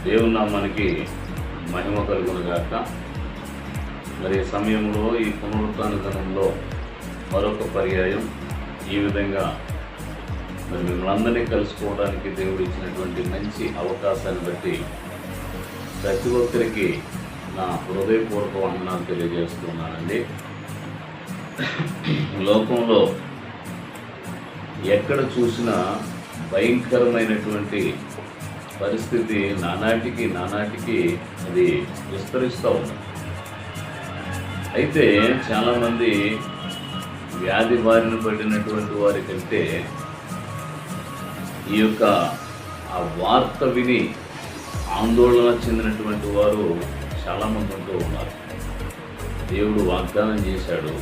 దేవుని నామానికి మహిమ కలుగునుగాక. మరి ఈ సమయంలో ఈ పునరుత్థాన దినంలో మరొక పర్యాయం ఈ విధంగా మరి మిమ్మల్ని అందరినీ కలుసుకోవడానికి దేవుడు ఇచ్చినటువంటి మంచి అవకాశాన్ని బట్టి ప్రతి ఒక్కరికి నా హృదయపూర్వక వందనాలు తెలియజేస్తున్నానండి. లోకంలో ఎక్కడ చూసినా భయంకరమైనటువంటి పరిస్థితి నానాటికి అది విస్తరిస్తూ ఉంది. అయితే చాలామంది వ్యాధి బారిన పడినటువంటి వారి కంటే ఈ యొక్క ఆ వార్త విని ఆందోళన చెందినటువంటి వారు చాలామంది ఉంటూ ఉన్నారు. దేవుడు వాగ్దానం చేశాడు,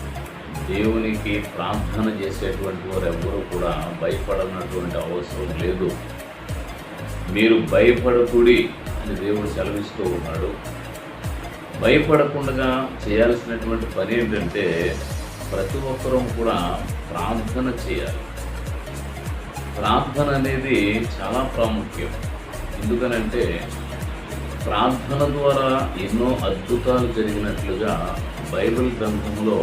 దేవునికి ప్రార్థన చేసేటువంటి వారు ఎవ్వరూ కూడా భయపడనటువంటి అవసరం లేదు, మీరు భయపడకుడి అని దేవుడు సెలవిస్తూ ఉన్నాడు. భయపడకుండా చేయాల్సినటువంటి పని ఏంటంటే ప్రతి ఒక్కరూ కూడా ప్రార్థన చేయాలి. ప్రార్థన అనేది చాలా ప్రాముఖ్యం. ఎందుకనంటే ప్రార్థన ద్వారా ఎన్నో అద్భుతాలు జరిగినట్లుగా బైబిల్ గ్రంథంలో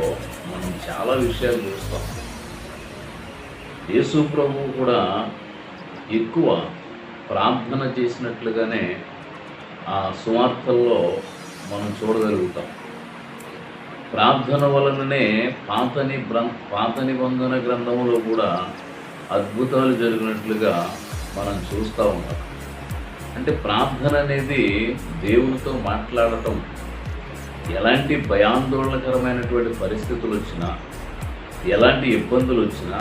మనం చాలా విషయాలు చూస్తాం. యేసు ప్రభువు కూడా ఎక్కువ ప్రార్థన చేసినట్లుగానే ఆ సువార్తల్లో మనం చూడగలుగుతాం. ప్రార్థన వలననే పాత నిబంధన గ్రంథంలో కూడా అద్భుతాలు జరిగినట్లుగా మనం చూస్తూ ఉంటాం. అంటే ప్రార్థన అనేది దేవునితో మాట్లాడటం. ఎలాంటి భయాందోళనకరమైనటువంటి పరిస్థితులు వచ్చినా, ఎలాంటి ఇబ్బందులు వచ్చినా,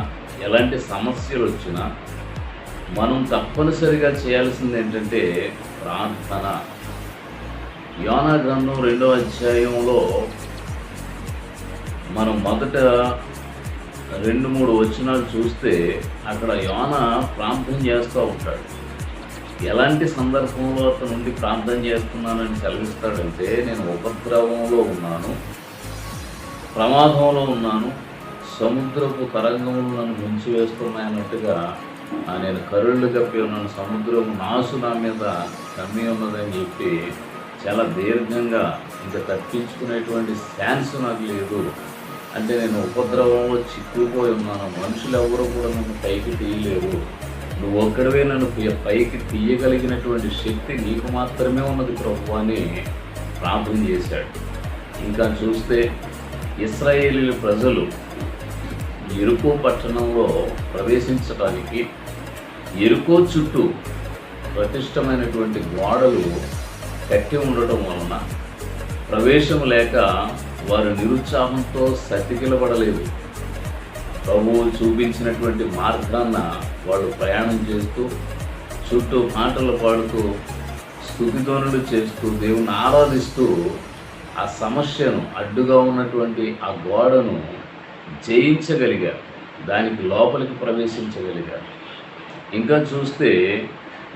ఎలాంటి సమస్యలు వచ్చినా మనం తప్పనిసరిగా చేయాల్సింది ఏంటంటే ప్రార్థన. యోనా గ్రంథం 2వ అధ్యాయంలో మనం మొదట 2-3 వచనాలు చూస్తే అక్కడ యోనా ప్రార్థన చేస్తూ ఉంటాడు. ఎలాంటి సందర్భంలో అతను నుండి ప్రార్థన చేస్తున్నానని సెలవిస్తాడంటే, నేను ఉపద్రవంలో ఉన్నాను, ప్రమాదంలో ఉన్నాను, సముద్రపు తరంగములు నన్ను ముంచి వేస్తున్నాయన్నట్టుగా నేను కరుళ్ళు కప్పి ఉన్నాను, సముద్రం నాసు నా మీద కమ్మి ఉన్నదని చెప్పి చాలా దీర్ఘంగా ఇంకా తప్పించుకునేటువంటి ఛాన్స్ నాకు లేదు. అంటే నేను ఉపద్రవంలో చిక్కుపోయి ఉన్నాను, మనుషులు ఎవరు కూడా నన్ను పైకి తీయలేరు, నువ్వు ఒక్కడవే నన్ను పైకి తీయగలిగినటువంటి శక్తి నీకు మాత్రమే ఉన్నది ప్రభు అని ప్రార్థన చేశాడు. ఇంకా చూస్తే ఇశ్రాయేలు ప్రజలు యెరికో పట్టణంలో ప్రవేశించడానికి యెరికో చుట్టూ ప్రతిష్టమైనటువంటి గోడలు కట్టి ఉండటం వలన ప్రవేశం లేక వారు నిరుత్సాహంతో సతికిలబడలేదు. ప్రభువు చూపించినటువంటి మార్గాన్న వాళ్ళు ప్రయాణం చేస్తూ చుట్టూ పాటలు పాడుతూ స్తుతిధ్వనులు చేస్తూ దేవుని ఆరాధిస్తూ ఆ సమస్యను, అడ్డుగా ఉన్నటువంటి ఆ గోడను జయించగలిగారు, దానికి లోపలికి ప్రవేశించగలిగారు. ఇంకా చూస్తే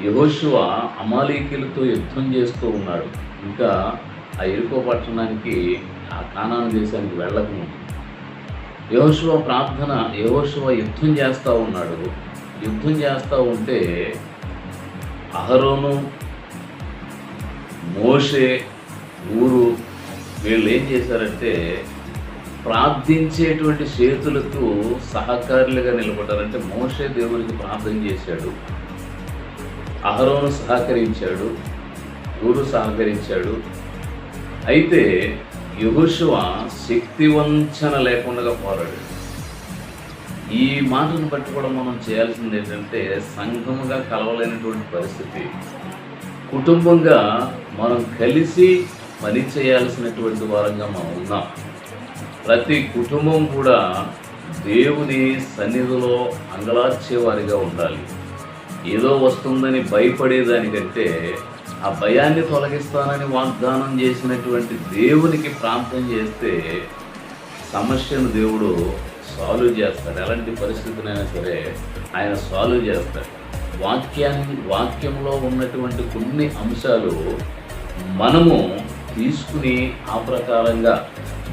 యెహోషువ అమాలేకీయులతో యుద్ధం చేస్తూ ఉన్నాడు. ఇంకా ఆ యెరికో పట్టణానికి, ఆ కానాను దేశానికి వెళ్ళకముందు యెహోషువ యుద్ధం చేస్తూ ఉన్నాడు. యుద్ధం చేస్తూ ఉంటే అహరోను, మోషే, ఊరు వీళ్ళు ఏం చేశారంటే ప్రార్థించేటువంటి చేతులకు సహకారులుగా నిలబడ్డారంటే మోషే దేవుడికి ప్రార్థన చేశాడు, అహరోను సహకరించాడు, ఊరు సహకరించాడు. అయితే యెహోషువ శక్తి వంచన లేకుండా పోరాడాడు. ఈ మాటను బట్టి కూడా మనం చేయాల్సింది ఏంటంటే సంఘముగా కలవలేనటువంటి పరిస్థితి, కుటుంబంగా మనం కలిసి పని చేయాల్సినటువంటి వారంగా మనం ఉన్నాం. ప్రతి కుటుంబం కూడా దేవుని సన్నిధిలో అంగలార్చేవారిగా ఉండాలి. ఏదో వస్తుందని భయపడేదానికంటే ఆ భయాన్ని తొలగిస్తానని వాగ్దానం చేసినటువంటి దేవునికి ప్రార్థన చేస్తే సమస్యను దేవుడు సాల్వ్ చేస్తాడు. ఎలాంటి పరిస్థితినైనా సరే ఆయన సాల్వ్ చేస్తాడు. వాక్యంలో ఉన్నటువంటి కొన్ని అంశాలు మనము తీసుకుని ఆ ప్రకారంగా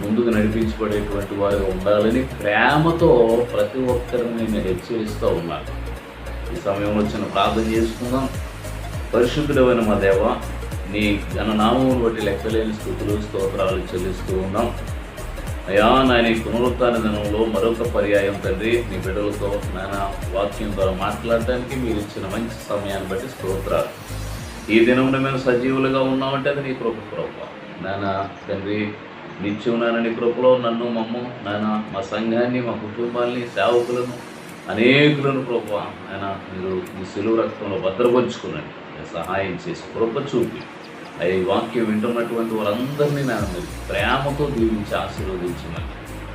ముందుకు నడిపించబడేటువంటి వారు ఉండాలని ప్రేమతో ప్రతి ఒక్కరిని నేను హెచ్చరిస్తూ ఉన్నాను. ఈ సమయంలో చిన్న ప్రార్థన చేసుకుందాం. పరిశుద్ధుడైన మా దేవ, నీ ఘననామమును బట్టి లెక్కలేని స్తుతులు స్తోత్రాలు చెల్లిస్తూ ఉన్నాం అయ్యా. నాయన ఈ పునరుత్థాన దినంలో మరొక పర్యాయం తండ్రి నీ బిడ్డలతో నాయన వాక్యం ద్వారా మాట్లాడడానికి మీరు ఇచ్చిన మంచి సమయాన్ని బట్టి స్తోత్రాలు. ఈ దినంలో మేము సజీవులుగా ఉన్నామంటే అది నీ కృప ప్రభు నాయన తండ్రి. నిత్యం నాయన నీ కృపలో నన్ను మమ్ము నాయన మా సంఘాన్ని మా కుటుంబాన్ని సేవకులను అనేకులను ప్రభు ఆయన మీరు మీ సిలువ రక్తంలో భద్రపరుచుకున్నాను. సహాయం చేసి కృప చూపి ఈ వాక్యం వింటున్నటువంటి వారందరినీ నేను మీరు ప్రేమతో దీవించి ఆశీర్వదించున్నాను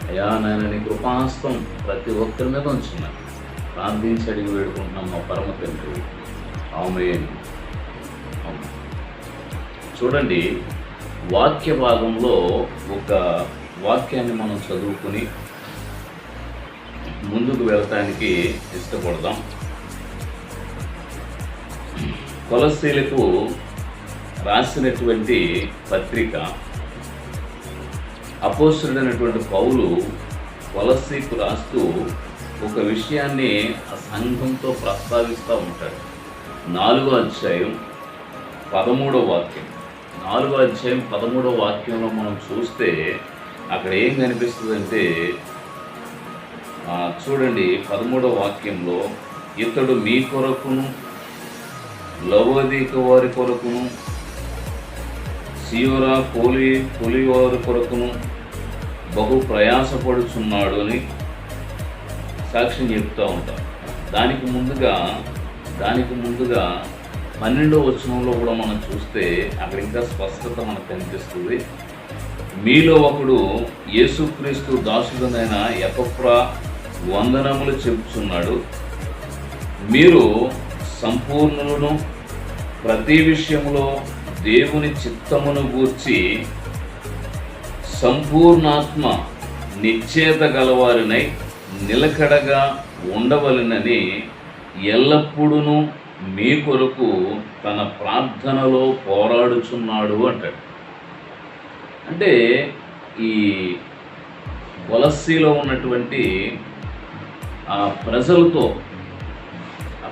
అయ్యా. నాయన నీ కృపాహస్తం ప్రతి ఒక్కరి మీద ఉంచున్నాను. ప్రార్థించి అడిగి వేడుకుంటున్నాం మా పరమ తండ్రి, ఆమేన్. చూడండి, వాక్య భాగంలో ఒక వాక్యాన్ని మనం చదువుకుని ముందుకు వెళ్ళటానికి ఇష్టపడదాం. కొలస్సీలకు రాసినటువంటి పత్రిక అపోస్తలుడైనటువంటి పౌలు కొలస్సీకు రాస్తూ ఒక విషయాన్ని ఆ సంఘంతో ప్రస్తావిస్తూ ఉంటాడు. 4వ అధ్యాయం 13వ వాక్యం. 4వ అధ్యాయం 13వ వాక్యంలో మనం చూస్తే అక్కడ ఏం కనిపిస్తుందంటే చూడండి, 13వ వాక్యంలో ఇతడు మీ కొరకును లవోదిక వారి కొరకును సియోరా పోలి వారి కొరకును బహు ప్రయాసపడుచున్నాడు అని సాక్ష్యం చెప్తూ ఉంటాం. దానికి ముందుగా 12వ వచనంలో కూడా మనం చూస్తే అక్కడ ఇంకా స్పష్టత మనకు కనిపిస్తుంది. మీలో ఒకడు యేసుక్రీస్తు దాసుడనైన ఎపఫ్రా వందనములు చెప్పుచున్నాడు. మీరు సంపూర్ణులను ప్రతి విషయంలో దేవుని చిత్తమును గూర్చి సంపూర్ణాత్మ నిశ్చేత గలవారినై నిలకడగా ఉండవలెనని ఎల్లప్పుడూ మీ కొరకు తన ప్రార్థనలో పోరాడుచున్నాడు అంటాడు. అంటే ఈ కొలస్సీలో ఉన్నటువంటి ఆ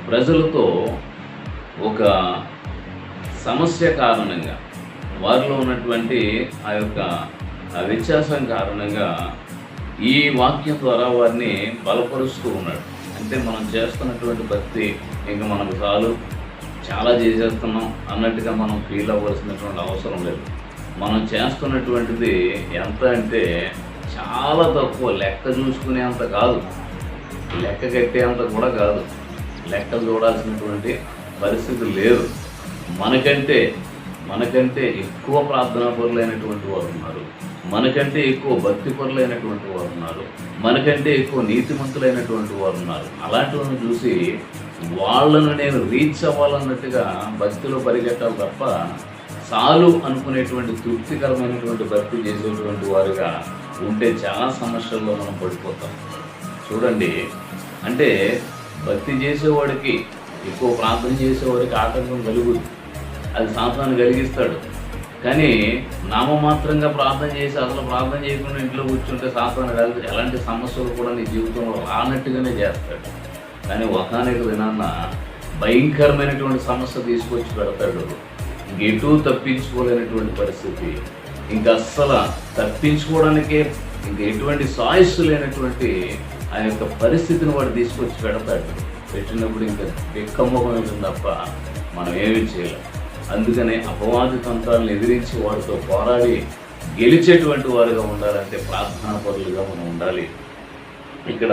ప్రజలతో ఒక సమస్య కారణంగా, వారిలో ఉన్నటువంటి ఆ యొక్క వ్యత్యాసం కారణంగా ఈ వాక్యం ద్వారా వారిని బలపరుస్తూ ఉన్నాడు. అంటే మనం చేస్తున్నటువంటి భక్తి ఇంకా మనకు చాలా చేసేస్తున్నాం అన్నట్టుగా మనం ఫీల్ అవ్వాల్సినటువంటి అవసరం లేదు. మనం చేస్తున్నటువంటిది ఎంత అంటే చాలా తక్కువ, లెక్క చూసుకునేంత కాదు, లెక్క కట్టేంత కూడా కాదు, లెక్కలు చూడాల్సినటువంటి పరిస్థితి లేదు. మనకంటే ఎక్కువ ప్రార్థనా పరులైనటువంటి వారు ఉన్నారు, మనకంటే ఎక్కువ భక్తి పరులైనటువంటి వారు ఉన్నారు, మనకంటే ఎక్కువ నీతిమంతులైనటువంటి వారు ఉన్నారు. అలాంటివన్నీ చూసి వాళ్ళను నేను రీచ్ అవ్వాలన్నట్టుగా భక్తిలో పరిగెట్టాలి తప్ప చాలు అనుకునేటువంటి తృప్తికరమైనటువంటి భక్తి చేసేటువంటి వారుగా ఉంటే చాలా సమస్యల్లో మనం పడిపోతాం. చూడండి, అంటే భక్తి చేసేవాడికి, ఎక్కువ ప్రార్థన చేసేవాడికి ఆటంకం కలుగుతుంది, అది సాతాను కలిగిస్తాడు. కానీ నామమాత్రంగా ప్రార్థన చేసి అసలు ప్రార్థన చేయకుండా ఇంట్లో కూర్చుంటే సాతాను ఎలాంటి సమస్యలు కూడా నీ జీవితంలో రానట్టుగానే చేస్తాడు. కానీ ఒకానొక దినాన్న భయంకరమైనటువంటి సమస్య తీసుకొచ్చి పెడతాడు. ఇంకెటూ తప్పించుకోలేనటువంటి పరిస్థితి, ఇంకా అస్సలు తప్పించుకోవడానికే ఇంకా ఎటువంటి చాయిస్ లేనటువంటి ఆ యొక్క పరిస్థితిని వాడు తీసుకొచ్చి పెడతాడు. పెట్టినప్పుడు ఇంకా బెక్కమ్మకం అవుతుంది తప్ప మనం ఏమీ చేయలేం. అందుకనే అపవాది తంత్రాలను ఎదిరించి వారితో పోరాడి గెలిచేటువంటి వారుగా ఉండాలంటే ప్రార్థనా పరులుగా మనం ఉండాలి. ఇక్కడ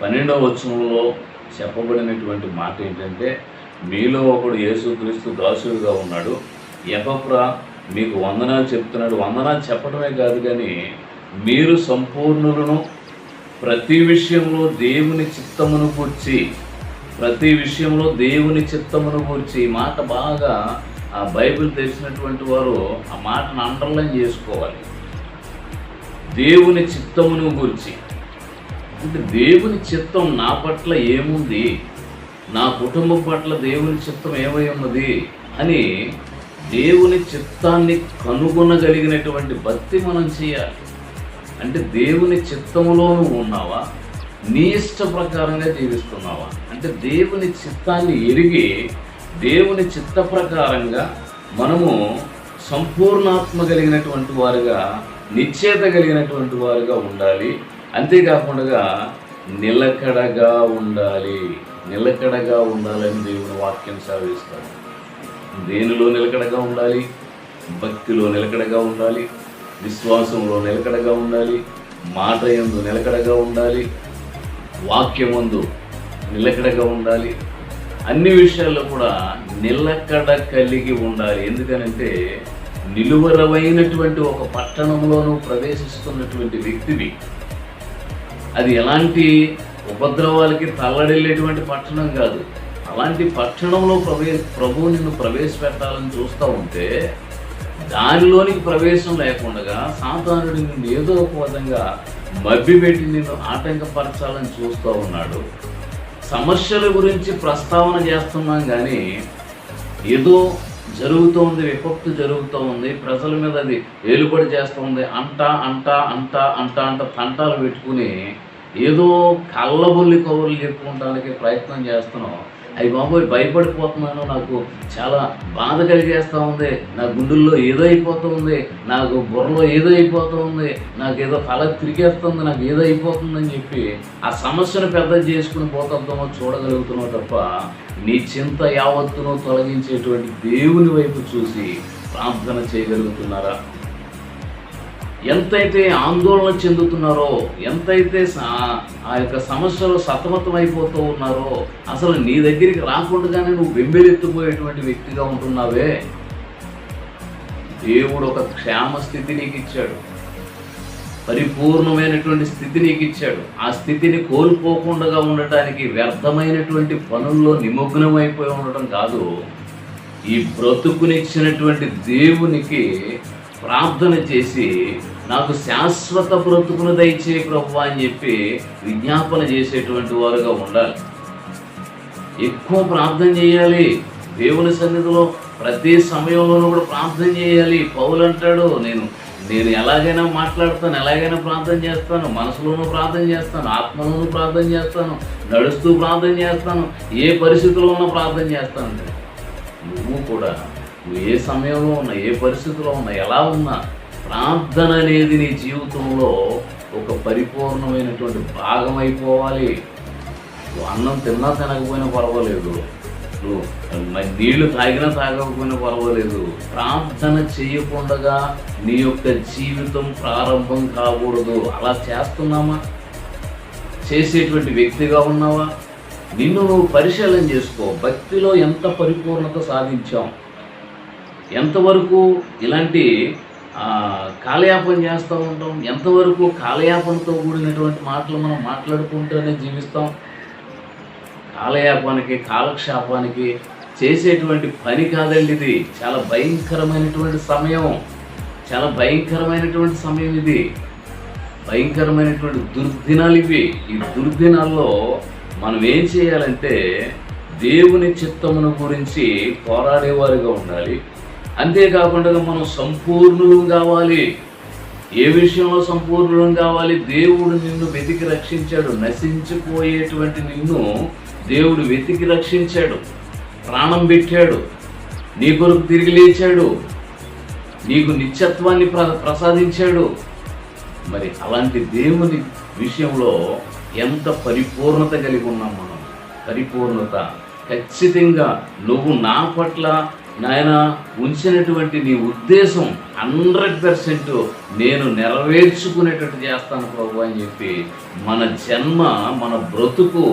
12వ వచనంలో చెప్పబడినటువంటి మాట ఏంటంటే, మీలో ఒకడు యేసుక్రీస్తు దాసుడుగా ఉన్నాడు, ఎపఫ్రా మీకు వందనాలు చెప్తున్నాడు. వందనాలు చెప్పడమే కాదు, కానీ మీరు సంపూర్ణులను ప్రతి విషయంలో దేవుని చిత్తమును గూర్చి, ఈ మాట బాగా ఆ బైబిల్ తెలిసినటువంటి వారు ఆ మాటను అండర్లైన్ చేసుకోవాలి. దేవుని చిత్తమును గూర్చి అంటే దేవుని చిత్తం నా పట్ల ఏముంది, నా కుటుంబం పట్ల దేవుని చిత్తం ఏమై ఉన్నది అని దేవుని చిత్తాన్ని కనుగొనగలిగినటువంటి భక్తి మనం చేయాలి. అంటే దేవుని చిత్తములో నువ్వు ఉన్నావా, నీ ఇష్ట ప్రకారంగా జీవిస్తున్నావా? అంటే దేవుని చిత్తాన్ని ఎరిగి దేవుని చిత్త ప్రకారంగా మనము సంపూర్ణాత్మ కలిగినటువంటి వారుగా, నిశ్చయత కలిగినటువంటి వారుగా ఉండాలి. అంతేకాకుండా నిలకడగా ఉండాలి. నిలకడగా ఉండాలని దేవుని వాక్యం సెలవిస్తాడు. దేనిలో నిలకడగా ఉండాలి? భక్తిలో నిలకడగా ఉండాలి, విశ్వాసంలో నిలకడగా ఉండాలి, మాట యందు నిలకడగా ఉండాలి, వాక్యమందు నిలకడగా ఉండాలి. అన్ని విషయాల్లో కూడా నిలకడ కలిగి ఉండాలి. ఎందుకనంటే నిలువరమైనటువంటి ఒక పట్టణంలో నువ్వు ప్రవేశిస్తున్నటువంటి వ్యక్తివి. అది ఎలాంటి ఉపద్రవాలకి తల్లడిల్లేటువంటి పట్టణం కాదు. అలాంటి పట్టణంలో ప్రభువు నిన్ను ప్రవేశపెట్టాలని చూస్తూ ఉంటే దానిలోనికి ప్రవేశం లేకుండా సాతానుడు నిన్ను ఏదో ఒక విధంగా మభ్యపెట్టి నిన్ను ఆటంకపరచాలని చూస్తూ ఉన్నాడు. సమస్యల గురించి ప్రస్తావన చేస్తున్నాం కానీ ఏదో జరుగుతూ ఉంది, విపత్తు జరుగుతూ ఉంది, ప్రజల మీద అది ఏలుబడి చేస్తూ ఉంది అంట తంటాలు పెట్టుకుని ఏదో కళ్ళబొల్లి కబుర్లు చెప్పుకోవడానికి ప్రయత్నం చేస్తున్నాం. అయ్యి బాబోయ్ భయపడిపోతున్నాను, నాకు చాలా బాధ కలిగేస్తూ ఉంది, నా గుండెల్లో ఏదో అయిపోతూ ఉంది, నాకు బుర్రలో ఏదో అయిపోతూ ఉంది, నాకు ఏదో తల తిరిగేస్తుంది, నాకు ఏదో అయిపోతుందని చెప్పి ఆ సమస్యను పెద్ద చేసుకుని పోతామో చూడగలుగుతున్నావు తప్ప నీ చింత యావత్తును తొలగించేటువంటి దేవుని వైపు చూసి ప్రార్థన చేయగలుగుతున్నారా? ఎంతైతే ఆందోళన చెందుతున్నారో, ఎంతైతే ఆ యొక్క సమస్యలో సతమతమైపోతూ ఉన్నారో, అసలు నీ దగ్గరికి రాకుండానే నువ్వు బెంబెలెత్తిపోయేటువంటి వ్యక్తిగా ఉంటున్నావే. దేవుడు ఒక క్షేమ స్థితి నీకు ఇచ్చాడు, పరిపూర్ణమైనటువంటి స్థితి నీకు ఇచ్చాడు. ఆ స్థితిని కోల్పోకుండా ఉండటానికి వ్యర్థమైనటువంటి పనుల్లో నిమగ్నమైపోయి ఉండటం కాదు, ఈ బ్రతుకునిచ్చినటువంటి దేవునికి ప్రార్థన చేసి నాకు శాశ్వత బ్రతుకును దయచే ప్రభువా అని చెప్పి విజ్ఞాపన చేసేటువంటి వారుగా ఉండాలి. ఎక్కువ ప్రార్థన చేయాలి. దేవుని సన్నిధిలో ప్రతి సమయంలోనూ కూడా ప్రార్థన చేయాలి. పౌలు అంటాడు, నేను ఎలాగైనా మాట్లాడతాను, ఎలాగైనా ప్రార్థన చేస్తాను, మనసులోనూ ప్రార్థన చేస్తాను, ఆత్మలోనూ ప్రార్థన చేస్తాను, నడుస్తూ ప్రార్థన చేస్తాను, ఏ పరిస్థితిలో ఉన్నా ప్రార్థన చేస్తాను. నువ్వు కూడా నువ్వు ఏ సమయంలో ఉన్నా, ఏ పరిస్థితిలో ఉన్నా, ఎలా ఉన్నా ప్రార్థన అనేది నీ జీవితంలో ఒక పరిపూర్ణమైనటువంటి భాగం అయిపోవాలి. నువ్వు అన్నం తిన్నా తినకపోయినా పర్వాలేదు, నువ్వు నీళ్లు తాగినా తాగకపోయినా పర్వాలేదు, ప్రార్థన చేయకుండా నీ యొక్క జీవితం ప్రారంభం కాకూడదు. అలా చేస్తున్నామా? చేసేటువంటి వ్యక్తిగా ఉన్నావా? నిన్ను నువ్వు పరిశీలన చేసుకో. భక్తిలో ఎంత పరిపూర్ణత సాధించాం, ఎంతవరకు ఇలాంటి కాలయాపన చేస్తూ ఉంటాం, ఎంతవరకు కాలయాపనతో కూడినటువంటి మాటలు మనం మాట్లాడుకుంటూనే జీవిస్తాం. కాలయాపానికి, కాలక్షేపానికి చేసేటువంటి పని కాదండి ఇది. చాలా భయంకరమైనటువంటి సమయం, చాలా భయంకరమైనటువంటి సమయం ఇది. భయంకరమైనటువంటి దుర్దినాలు ఇవి. ఈ దుర్దినాల్లో మనం ఏం చేయాలంటే దేవుని చిత్తమును గురించి పోరాడేవారుగా ఉండాలి. అంతేకాకుండా మనం సంపూర్ణులు కావాలి. ఏ విషయంలో సంపూర్ణులు కావాలి? దేవుడు నిన్ను వెతికి రక్షించాడు. నశించిపోయేటువంటి నిన్ను దేవుడు వెతికి రక్షించాడు, ప్రాణం పెట్టాడు, నీ కొరకు తిరిగి లేచాడు, నీకు నిత్యత్వాన్ని ప్రసాదించాడు. మరి అలాంటి దేవుని విషయంలో ఎంత పరిపూర్ణత కలిగి ఉన్నాం మనం. పరిపూర్ణత ఖచ్చితంగా నువ్వు నా పట్ల నాయన ఉంచినటువంటి నీ ఉద్దేశం 100% నేను నెరవేర్చుకునేటట్టు చేస్తాను ప్రభు అని చెప్పి మన జన్మ, మన బ్రతుకు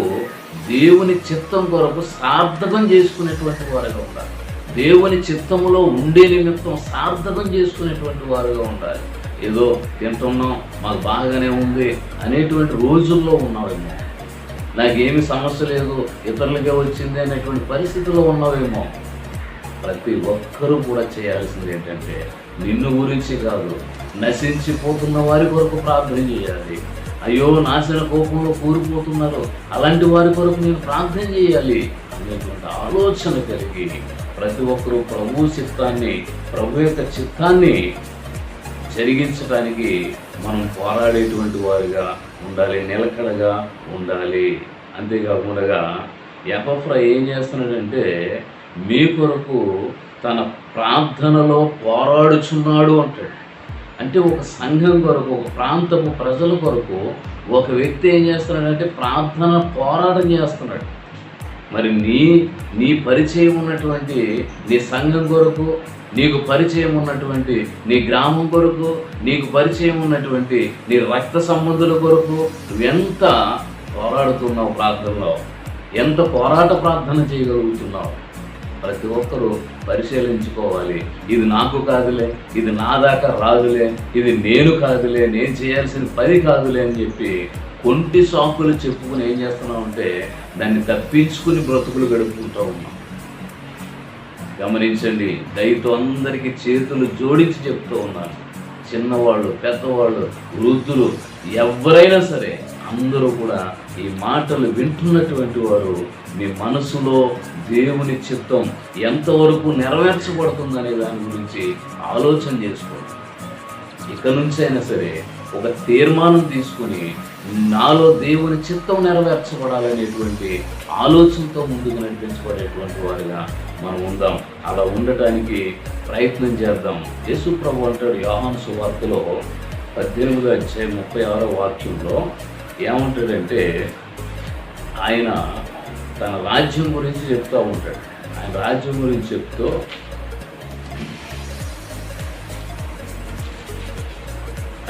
దేవుని చిత్తం కొరకు సార్థకం చేసుకునేటువంటి వారుగా ఉండాలి. దేవుని చిత్తములో ఉండే నిమిత్తం సార్థకం చేసుకునేటువంటి వారుగా ఉండాలి. ఏదో తింటున్నాం, మాకు బాగానే ఉంది అనేటువంటి రోజుల్లో ఉన్నావేమో, నాకేమి సమస్య లేదు, ఇతరులకే వచ్చింది అనేటువంటి పరిస్థితిలో ఉన్నావేమో. ప్రతి ఒక్కరూ కూడా చేయాల్సింది ఏంటంటే నిన్ను గురించి కాదు, నశించిపోతున్న వారి కొరకు ప్రార్థన చేయాలి. అయ్యో నాశన కోపంలో కూలిపోతున్నారు, అలాంటి వారి కొరకు నేను ప్రార్థన చేయాలి అనేటువంటి ఆలోచన కలిగి ప్రతి ఒక్కరూ ప్రభు చిత్తాన్ని, ప్రభు యొక్క చిత్తాన్ని జరిగించడానికి మనం పోరాడేటువంటి వారిగా ఉండాలి, నిలకడగా ఉండాలి. అంతేకాకుండా ఎపఫ్రా ఏం చేస్తున్నాడంటే మీ కొరకు తన ప్రార్థనలో పోరాడుచున్నాడు అంటాడు. అంటే ఒక సంఘం కొరకు, ఒక ప్రాంతపు ప్రజల కొరకు ఒక వ్యక్తి ఏం చేస్తున్నాడంటే ప్రార్థన పోరాటం చేస్తున్నాడు. మరి నీ పరిచయం ఉన్నటువంటి నీ సంఘం కొరకు, నీకు పరిచయం ఉన్నటువంటి నీ గ్రామం కొరకు, నీకు పరిచయం ఉన్నటువంటి నీ రక్త సంబంధుల కొరకు నువ్వెంత పోరాడుతున్నావు ప్రార్థనలో, ఎంత పోరాట ప్రార్థన చేయగలుగుతున్నావు? ప్రతి ఒక్కరూ పరిశీలించుకోవాలి. ఇది నాకు కాదులే, ఇది నా దాకా రాదులే, ఇది నేను కాదులే, నేను చేయాల్సిన పని కాదులే అని చెప్పి కొంటి సాకులు చెప్పుకుని ఏం చేస్తున్నాం అంటే దాన్ని తప్పించుకుని బ్రతుకులు గడుపుకుంటూ ఉన్నాం. గమనించండి, దయతో అందరికీ చేతులు జోడించి చెప్తూ ఉన్నాను. చిన్నవాళ్ళు, పెద్దవాళ్ళు, వృద్ధులు, ఎవరైనా సరే అందరూ కూడా ఈ మాటలు వింటున్నటువంటి వారు మీ మనసులో దేవుని చిత్తం ఎంతవరకు నెరవేర్చబడుతుందనే దాని గురించి ఆలోచన చేసుకోండి. ఇక నుంచి అయినా సరే ఒక తీర్మానం తీసుకుని నాలో దేవుని చిత్తం నెరవేర్చబడాలనేటువంటి ఆలోచనతో ముందుకు నడిపించబడేటువంటి వారిగా మనం ఉందాం. అలా ఉండటానికి ప్రయత్నం చేద్దాం. యేసు ప్రభు అంటాడు యోహాను సువార్తలో 18:36 ఏమంటాడంటే, ఆయన తన రాజ్యం గురించి చెప్తూ ఉంటాడు. ఆయన రాజ్యం గురించి చెప్తూ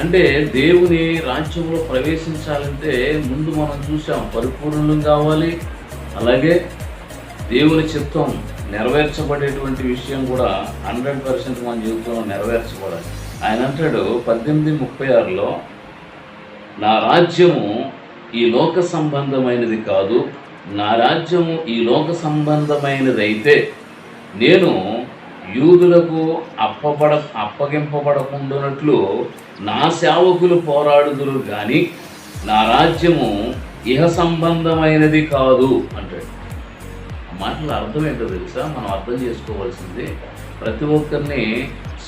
అంటే దేవుని రాజ్యంలో ప్రవేశించాలంటే ముందు మనం చూసాం పరిపూర్ణం కావాలి, అలాగే దేవుని చిత్తం నెరవేర్చబడేటువంటి విషయం కూడా 100% మన జీవితంలో నెరవేర్చబడాలి. ఆయన అంటాడు 18:36 నా రాజ్యము ఈ లోక సంబంధమైనది కాదు, నా రాజ్యము ఈ లోక సంబంధమైనదైతే నేను యూదులకు అప్పగింపబడకుండానట్లు నా సేవకులు పోరాడుదురు కానీ నా రాజ్యము ఇహ సంబంధమైనది కాదు అంటాడు. మాటల అర్థం ఏంటో తెలుసా? మనం అర్థం చేసుకోవాల్సింది, ప్రతి ఒక్కరిని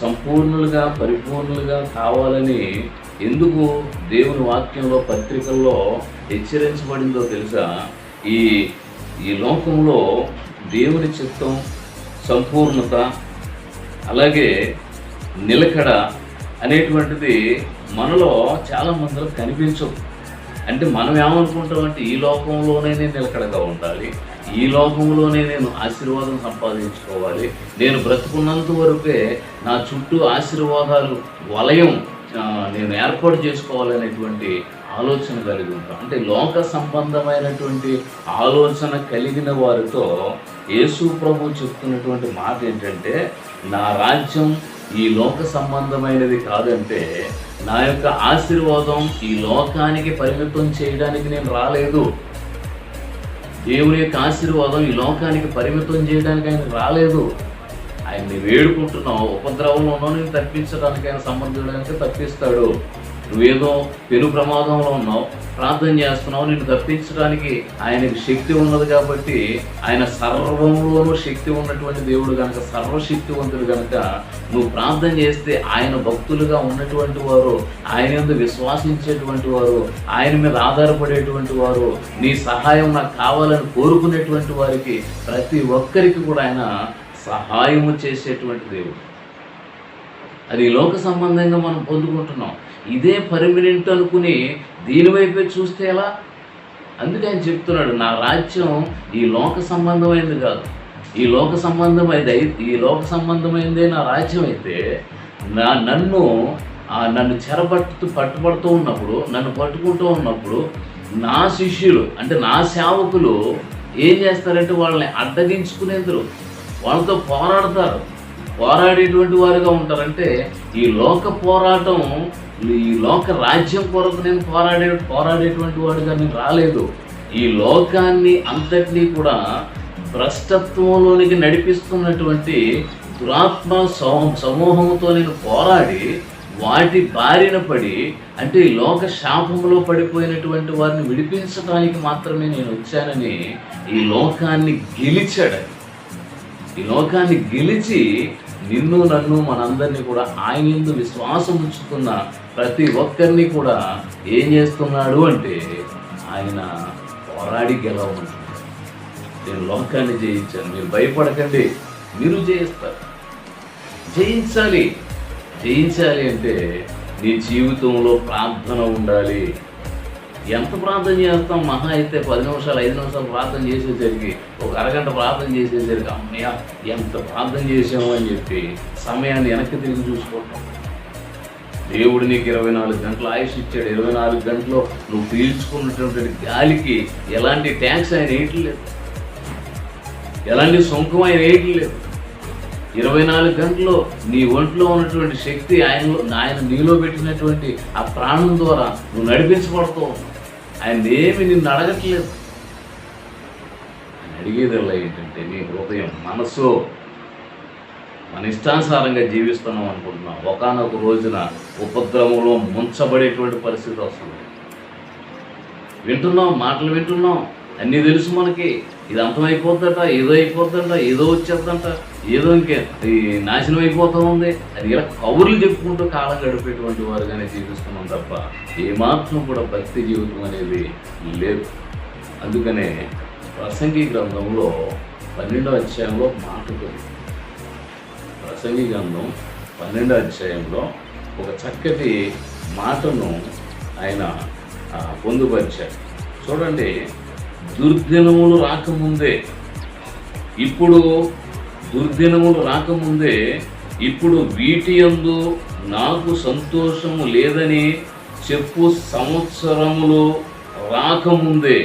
సంపూర్ణులుగా పరిపూర్ణులుగా కావాలని ఎందుకు దేవుని వాక్యంలో పత్రికల్లో హెచ్చరించబడిందో తెలుసా? ఈ లోకంలో దేవుని చిత్తం, సంపూర్ణత, అలాగే నిలకడ అనేటువంటిది మనలో చాలా మందిలో కనిపించవు. అంటే మనం ఏమనుకుంటామంటే ఈ లోకంలోనే నేను నిలకడగా ఉండాలి, ఈ లోకంలోనే నేను ఆశీర్వాదం సంపాదించుకోవాలి, నేను బ్రతుకున్నంత వరకే నా చుట్టూ ఆశీర్వాదాలు వలయం నేను ఏర్పాటు చేసుకోవాలనేటువంటి ఆలోచన కలిగి ఉంటాం. అంటే లోక సంబంధమైనటువంటి ఆలోచన కలిగిన వారితో యేసు ప్రభు చెప్తున్నటువంటి మాట ఏంటంటే, నా రాజ్యం ఈ లోక సంబంధమైనది కాదంటే నా యొక్క ఆశీర్వాదం ఈ లోకానికి పరిమితం చేయడానికి నేను రాలేదు. దేవుని యొక్క ఆశీర్వాదం ఈ లోకానికి పరిమితం చేయడానికి ఆయన రాలేదు. ఆయన్ని వేడుకుంటున్నావు, ఉపద్రవంలో నేను తప్పించడానికి ఆయన సమర్థుడానికి తప్పిస్తాడు. నువ్వేదో పెను ప్రమాదంలో ఉన్నావు, ప్రార్థన చేస్తున్నావు, నిన్ను తప్పించడానికి ఆయనకి శక్తి ఉన్నది. కాబట్టి ఆయన సర్వంలోనూ శక్తి ఉన్నటువంటి దేవుడు కనుక, సర్వశక్తివంతుడు కనుక నువ్వు ప్రార్థన చేస్తే ఆయన భక్తులుగా ఉన్నటువంటి వారు, ఆయన యందు విశ్వాసించేటువంటి వారు, ఆయన మీద ఆధారపడేటువంటి వారు, నీ సహాయం నాకు కావాలని కోరుకునేటువంటి వారికి ప్రతి ఒక్కరికి కూడా ఆయన సహాయము చేసేటువంటి దేవుడు. అది లోక సంబంధంగా మనం పొందుకుంటున్నాం. ఇదే పర్మనెంట్ అనుకుని దీనివైపే చూస్తే ఎలా? అందుకే ఆయన చెప్తున్నాడు, నా రాజ్యం ఈ లోక సంబంధమైనది కాదు, ఈ లోక సంబంధమైనదే నా రాజ్యం అయితే నన్ను పట్టుబడుతూ ఉన్నప్పుడు, నన్ను పట్టుకుంటూ ఉన్నప్పుడు నా శిష్యులు అంటే నా సేవకులు ఏం చేస్తారంటే వాళ్ళని అడ్డగించుకునేందుకు వాళ్ళతో పోరాడేటువంటి వారుగా ఉంటారంటే ఈ లోక పోరాటం, ఈ లోక రాజ్యం కొరకు నేను పోరాడేటువంటి వాడుగా నేను రాలేదు. ఈ లోకాన్ని అంతటినీ కూడా భ్రష్టత్వంలోనికి నడిపిస్తున్నటువంటి దురాత్మ సమూహంతో నేను పోరాడి వాటి బారిన పడి, అంటే ఈ లోక శాపంలో పడిపోయినటువంటి వారిని విడిపించడానికి మాత్రమే నేను వచ్చానని ఈ లోకాన్ని గెలిచాడు. ఈ లోకాన్ని గెలిచి నిన్ను నన్ను మనందరినీ కూడా ఆయన యందు విశ్వాసం ఉంచుతున్న ప్రతి ఒక్కరిని కూడా ఏం చేస్తున్నాడు అంటే ఆయన పోరాడి గెలవమంటున్నాడు. నేను లోకాన్ని జయించాను, మీరు భయపడకండి, మీరు జయిస్తారు. జయించాలి. జయించాలి అంటే నీ జీవితంలో ప్రార్థన ఉండాలి. ఎంత ప్రార్థన చేస్తాం? మహా అయితే 10 నిమిషాలు 5 నిమిషాలు ప్రార్థన చేసేసరికి, ఒక అరగంట ప్రార్థన చేసేసరికి అమ్మయ్య ఎంత ప్రార్థన చేసాము అని చెప్పి సమయాన్ని వెనక్కి తిరిగి చూసుకుంటాం. దేవుడు నీకు 24 గంటలు ఆయుష్ ఇచ్చాడు. 24 గంటలు నువ్వు పీల్చుకున్నటువంటి గాలికి ఎలాంటి ట్యాక్స్ ఆయన వేయట్లేదు, ఎలాంటి సుంకం ఆయన వేయట్లేదు. 24 గంటలు నీ ఒంట్లో ఉన్నటువంటి శక్తి ఆయన నీలో పెట్టినటువంటి ఆ ప్రాణం ద్వారా నువ్వు నడిపించబడుతూ ఆయన ఏమి నిన్ను అడగట్లేదు. ఆయన అడిగేదల్లా ఏంటంటే నీ హృదయం, మనసు. మన ఇష్టానుసారంగా జీవిస్తున్నాం అనుకుంటున్నాం. ఒకానొక రోజున ఉపద్రవంలో ముంచబడేటువంటి పరిస్థితి వస్తుంది. వింటున్నాం, మాటలు వింటున్నాం, అన్నీ తెలుసు మనకి. ఇది అంతమైపోతుందట, ఏదో అయిపోతుందంట, ఏదో వచ్చేద్దంట, ఏదో ఇంకే ఈ నాశనం అయిపోతూ ఉంది. అది ఇలా కబుర్లు చెప్పుకుంటూ కాలం గడిపేటువంటి వారుగానే జీవిస్తున్నాం తప్ప ఏమాత్రం కూడా భక్తి జీవితం అనేది లేదు. అందుకనే ప్రసంగి గ్రంథంలో 12వ అధ్యాయంలో మాట ఉంది. ప్రసంగి గ్రంథం 12వ అధ్యాయంలో ఒక చక్కటి మాటను ఆయన పొందుపరిచారు. చూడండి, దుర్దినములు రాకముందే ఇప్పుడు వీటి యందు నాకు సంతోషము లేదని చెప్పు సంవత్సరములు రాకముందే,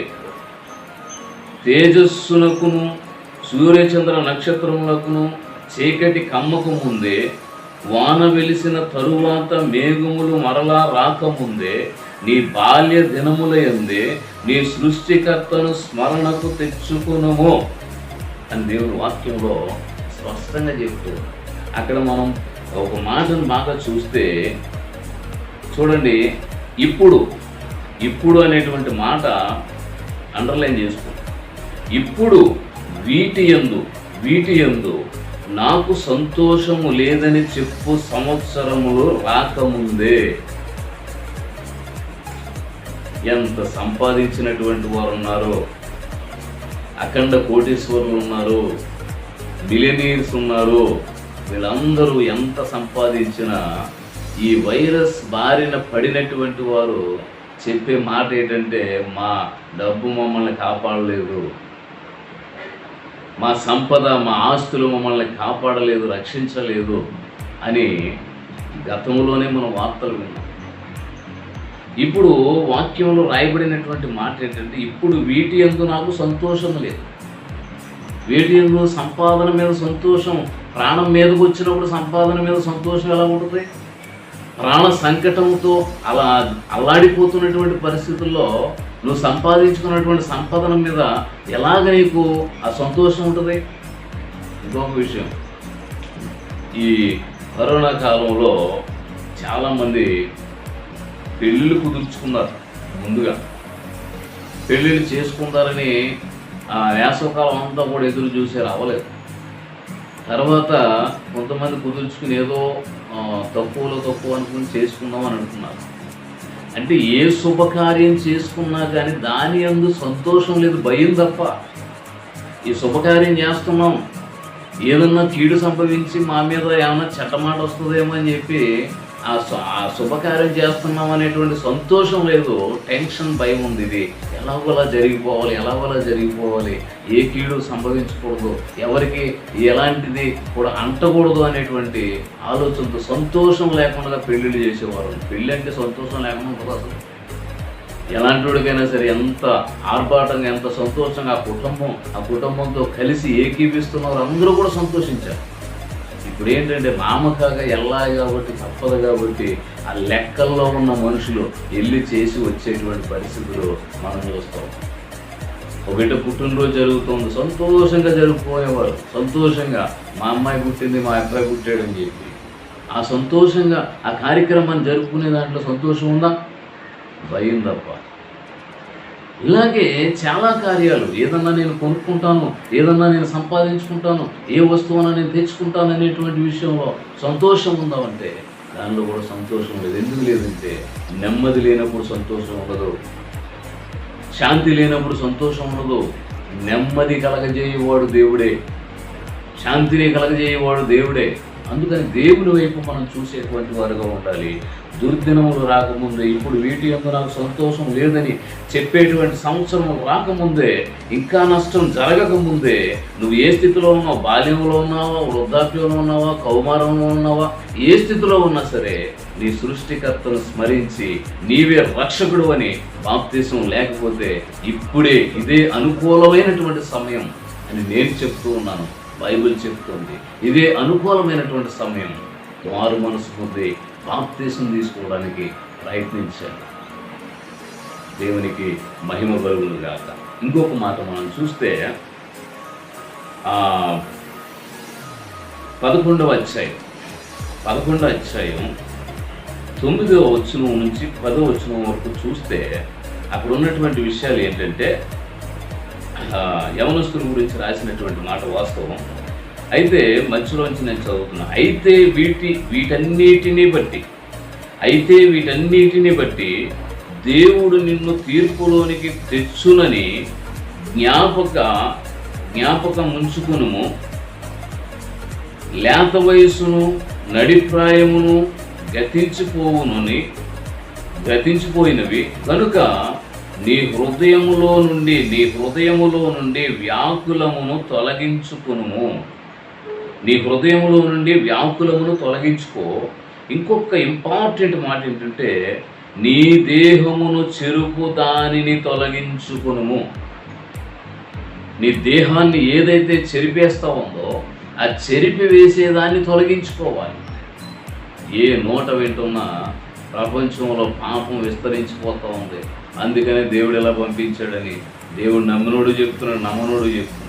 తేజస్సునకును సూర్యచంద్ర నక్షత్రములకును చీకటి కమ్మకు ముందే, వాన వెలిసిన తరువాత మేఘములు మరలా రాకముందే, నీ బాల్య దినములయందే నీ సృష్టికర్తను స్మరణకు తెచ్చుకునము అని దేవుని వాక్యంలో స్పష్టంగా చెప్తూ, అక్కడ మనం ఒక మాటను బాగా చూస్తే చూడండి, ఇప్పుడు అనేటువంటి మాట అండర్లైన్ చేసుకో. ఇప్పుడు వీటి యందు నాకు సంతోషము లేదని చెప్పు సంవత్సరములు రాకముందే. ఎంత సంపాదించినటువంటి వారు ఉన్నారు, అఖండ కోటీశ్వరులు ఉన్నారు, మిలియనీర్స్ ఉన్నారు. వీళ్ళందరూ ఎంత సంపాదించినా ఈ వైరస్ బారిన పడినటువంటి వారు చెప్పే మాట ఏంటంటే, మా డబ్బు మమ్మల్ని కాపాడలేదు, మా సంపద, మా ఆస్తులు మమ్మల్ని కాపాడలేదు, రక్షించలేదు అని గతంలోనే మనం వార్తలు విన్నాం. ఇప్పుడు వాక్యంలో రాయబడినటువంటి మాట ఏంటంటే, ఇప్పుడు వీటి యందు నాకు సంతోషం లేదు. వీటి యందు సంపాదన మీద సంతోషం, ప్రాణం మీదకు వచ్చినప్పుడు సంపాదన మీద సంతోషం ఎలా ఉంటుంది? ప్రాణ సంకటంతో అలా అల్లాడిపోతున్నటువంటి పరిస్థితుల్లో నువ్వు సంపాదించుకున్నటువంటి సంపాదన మీద ఎలాగ నీకు ఆ సంతోషం ఉంటుంది? ఇంకొక విషయం, ఈ కరోనా కాలంలో చాలామంది పెళ్ళిళ్ళు కుదుర్చుకున్నారు. ముందుగా పెళ్ళిళ్ళు చేసుకుంటారని ఆ వేసవకాలం అంతా కూడా ఎదురు చూసారు, అవ్వలేదు. తర్వాత కొంతమంది కుదుర్చుకుని ఏదో తక్కువ అనుకుని చేసుకుందాం అని అనుకున్నారు. అంటే ఏ శుభకార్యం చేసుకున్నా కానీ దాని యందు సంతోషం లేదు, భయం తప్ప. ఈ శుభకార్యం చేస్తున్నాం, ఏదన్నా కీడు సంభవించి మా మీద ఏమన్నా చెడ్డమాట వస్తుందేమో అని చెప్పి ఆ శుభకార్యం చేస్తున్నాం అనేటువంటి సంతోషం లేదు, టెన్షన్, భయం ఉంది. ఇది ఎలాగోలా జరిగిపోవాలి, ఏ కీడు సంభవించకూడదు, ఎవరికి ఎలాంటిది కూడా అంటకూడదు అనేటువంటి ఆలోచనతో సంతోషం లేకుండా పెళ్ళిళ్ళు చేసేవారు. పెళ్ళి అంటే సంతోషం లేకుండా ఉంటుంది అసలు. ఎలాంటి వాడికైనా సరే ఎంత ఆర్భాటంగా, ఎంత సంతోషంగా ఆ కుటుంబంతో కలిసి ఏకీపిస్తున్నారు, అందరూ కూడా సంతోషించారు. ఇప్పుడు ఏంటంటే నామకాగా వెళ్ళాలి కాబట్టి, తప్పదు కాబట్టి ఆ లెక్కల్లో ఉన్న మనుషులు వెళ్ళి చేసి వచ్చేటువంటి పరిస్థితులు మనం చూస్తాం. ఒకటి పుట్టినరోజు జరుగుతుంది, సంతోషంగా జరుపుకునేవారు. సంతోషంగా మా అమ్మాయి పుట్టింది, మా అబ్బాయి పుట్టాడని చెప్పి ఆ సంతోషంగా ఆ కార్యక్రమాన్ని జరుపుకునే దాంట్లో సంతోషం ఉందా? భయం తప్ప. ఇలాగే చాలా కార్యాలు, ఏదన్నా నేను కొనుక్కుంటాను, ఏదన్నా నేను సంపాదించుకుంటాను, ఏ వస్తువునా నేను తెచ్చుకుంటాను అనేటువంటి విషయంలో సంతోషం ఉందామంటే దానిలో కూడా సంతోషం లేదు. ఎందుకు లేదంటే నెమ్మది లేనప్పుడు సంతోషం ఉండదు, శాంతి లేనప్పుడు సంతోషం ఉండదు, నెమ్మది కలగజేయువాడు దేవుడే, శాంతిని కలగజేయువాడు దేవుడే. అందుకని దేవుని వైపు మనం చూసేటువంటి వారుగా ఉండాలి. దుర్దినములు రాకముందే, ఇప్పుడు వీటి యందు నాకు సంతోషం లేదని చెప్పేటువంటి సంవత్సరం రాకముందే, ఇంకా నష్టం జరగకముందే, నువ్వు ఏ స్థితిలో ఉన్నావు, బాల్యంలో ఉన్నావా, వృద్ధాప్యంలో ఉన్నావా, కౌమారంలో ఉన్నావా, ఏ స్థితిలో ఉన్నా సరే నీ సృష్టికర్తను స్మరించి నీవే రక్షకుడు అని బాప్తిసం లేకపోతే ఇప్పుడే ఇదే అనుకూలమైనటువంటి సమయం అని నేను చెప్తూ ఉన్నాను. బైబిల్ చెప్తుంది ఇదే అనుకూలమైనటువంటి సమయం. మారు మనసు పొంది బాప్తిసం తీసుకోవడానికి ప్రయత్నించాను. దేవునికి మహిమ కలుగును గాక. ఇంకొక మాట మనం చూస్తే 11వ అధ్యాయం 9వ వచనం నుంచి 10వ వచనం వరకు చూస్తే అక్కడ ఉన్నటువంటి విషయాలు ఏంటంటే, యవనస్తుల గురించి రాసినటువంటి మాట వాస్తవం. అయితే మధ్యలోంచి నేను చదువుతున్నా. అయితే వీటన్నిటిని బట్టి దేవుడు నిన్ను తీర్పులోనికి తెచ్చునని జ్ఞాపకం ఉంచుకునుము. లేత వయసును నడిప్రాయమును గతించిపోయినవి కనుక నీ హృదయములో నుండి వ్యాకులమును తొలగించుకో. ఇంకొక ఇంపార్టెంట్ మాట ఏంటంటే, నీ దేహమును చెరుపు దానిని తొలగించుకునుము. నీ దేహాన్ని ఏదైతే చెరిపేస్తా ఉందో ఆ చెరిపి వేసేదాన్ని తొలగించుకోవాలి. ఏ నోట వింటున్నా ప్రపంచంలో పాపం విస్తరించిపోతూ ఉంది. అందుకనే దేవుడు ఎలా పంపించాడని దేవుడు నమ్మినోడు చెప్తున్నాడు, నమ్మనోడు చెప్తున్నాడు.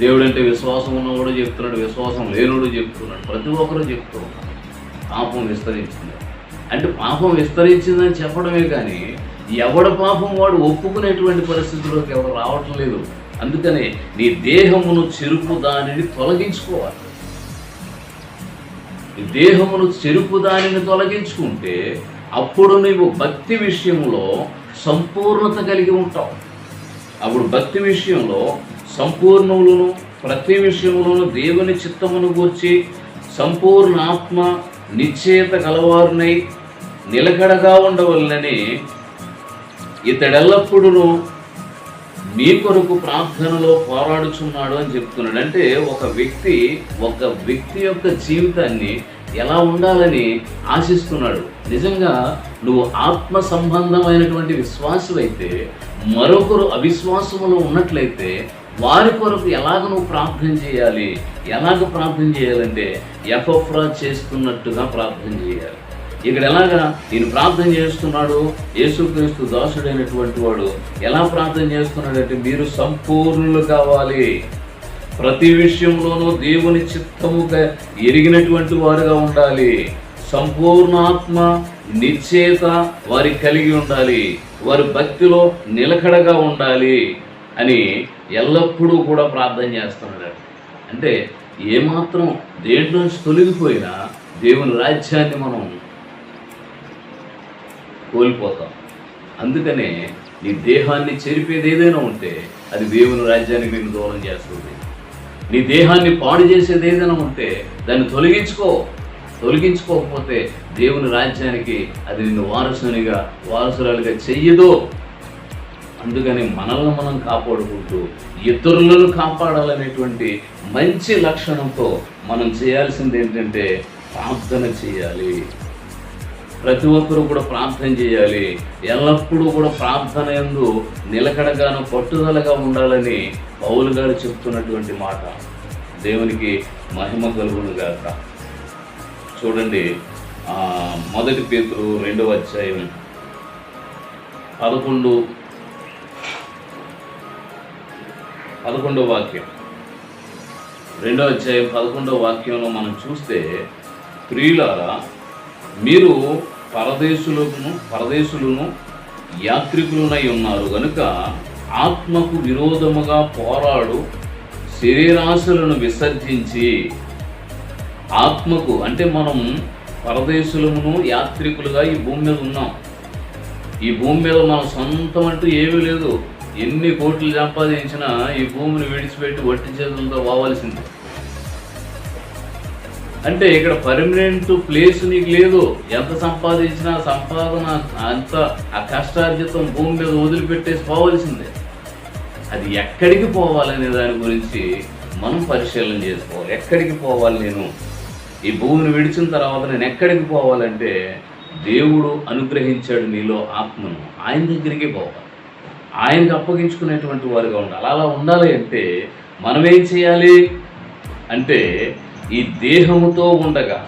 దేవుడు అంటే విశ్వాసం ఉన్నవాడు చెప్తున్నాడు, విశ్వాసం లేనోడు చెప్తున్నాడు. ప్రతి ఒక్కరు చెప్తూ ఉన్నారు పాపం విస్తరించింది. అంటే పాపం విస్తరించిందని చెప్పడమే కానీ ఎవడ పాపం వాడు ఒప్పుకునేటువంటి పరిస్థితుల్లోకి ఎవరు రావటం లేదు. అందుకనే నీ దేహమును చెరుపు దానిని తొలగించుకోవాలి. దేహమును చెరుపు దానిని తొలగించుకుంటే అప్పుడు నీవు భక్తి విషయంలో సంపూర్ణత కలిగి ఉంటావు. అప్పుడు భక్తి విషయంలో సంపూర్ణములను, ప్రతి విషయంలోనూ దేవుని చిత్తమును గూర్చి సంపూర్ణ ఆత్మ నిశ్చయత గలవారునై నిలకడగా ఉండవలనని ఇతడెల్లప్పుడూ మీ కొరకు ప్రార్థనలో పోరాడుచున్నాడు అని చెప్తున్నాడు. అంటే ఒక వ్యక్తి యొక్క జీవితాన్ని ఎలా ఉండాలని ఆశిస్తున్నాడు. నిజంగా నువ్వు ఆత్మ సంబంధమైనటువంటి విశ్వాసులైతే, మరొకరు అవిశ్వాసములో ఉన్నట్లయితే వారి కొరకు ఎలాగ నువ్వు ప్రార్థన చేయాలి? ఎలాగ ప్రార్థన చేయాలంటే ఎపఫ్రా చేస్తున్నట్టుగా ప్రార్థన చేయాలి. ఇక్కడ ఎలాగా నేను ప్రార్థన చేస్తున్నాడు, యేసుక్రీస్తు దాసుడైనటువంటి వాడు ఎలా ప్రార్థన చేస్తున్నాడంటే, మీరు సంపూర్ణులు కావాలి, ప్రతి విషయంలోనూ దేవుని చిత్తముగా ఎరిగినటువంటి వారుగా ఉండాలి, సంపూర్ణ ఆత్మ నిశ్చయత వారికి కలిగి ఉండాలి, వారి భక్తిలో నిలకడగా ఉండాలి అని ఎల్లప్పుడూ కూడా ప్రార్థన చేస్తున్నాడు. అంటే ఏమాత్రం దేంట్లోంచి తొలగిపోయినా దేవుని రాజ్యాన్ని మనం కోల్పోతాం. అందుకనే నీ దేహాన్ని చెరిపేది ఏదైనా ఉంటే అది దేవుని రాజ్యానికి నిన్ను దూరం చేస్తుంది. నీ దేహాన్ని పాడు చేసేది ఏదైనా ఉంటే దాన్ని తొలగించుకోకపోతే దేవుని రాజ్యానికి అది నిన్ను వారసురాలుగా చెయ్యదు. అందుకని మనల్ని మనం కాపాడుకుంటూ ఇతరులను కాపాడాలనేటువంటి మంచి లక్షణంతో మనం చేయాల్సింది ఏంటంటే ప్రార్థన చేయాలి. ప్రతి ఒక్కరూ కూడా ప్రార్థన చేయాలి. ఎల్లప్పుడూ కూడా ప్రార్థన యందు నిలకడగాను పట్టుదలగా ఉండాలని పౌలు గారు చెప్తున్నటువంటి మాట. దేవునికి మహిమ కలుగును గాక. చూడండి, 1 పేతురు 2వ అధ్యాయం 11వ వాక్యం, 2వ అధ్యాయం 11వ వాక్యంలో మనం చూస్తే, ప్రియులారా, మీరు పరదేశులను యాత్రికులనై ఉన్నారు గనుక ఆత్మకు విరోధముగా పోరాడు శరీరాశలను విసర్జించి, ఆత్మకు అంటే మనం పరదేశులమును యాత్రికులుగా ఈ భూమి మీద ఉన్నాం. ఈ భూమి మీద మన సొంతం అంటూ ఏమీ లేదు. ఎన్ని కోట్లు సంపాదించినా ఈ భూమిని విడిచిపెట్టి వట్టి చేతులతో పోవాల్సింది. అంటే ఇక్కడ పర్మనెంట్ ప్లేస్ నీకు లేదు. ఎంత సంపాదించినా సంపాదన అంత ఆ కష్టార్జితం భూమి మీద వదిలిపెట్టేసి పోవాల్సిందే. అది ఎక్కడికి పోవాలనే దాని గురించి మనం పరిశీలన చేసుకోవాలి. ఎక్కడికి పోవాలి? నేను ఈ భూమిని విడిచిన తర్వాత నేను ఎక్కడికి పోవాలంటే, దేవుడు అనుగ్రహించాడు నీలో ఆత్మను, ఆయన దగ్గరికి పోవాలి. ఆయనకు అప్పగించుకునేటువంటి వారుగా ఉండాలి. అలా ఉండాలి అంటే మనం ఏం చేయాలి అంటే, ఈ దేహముతో ఉండగా,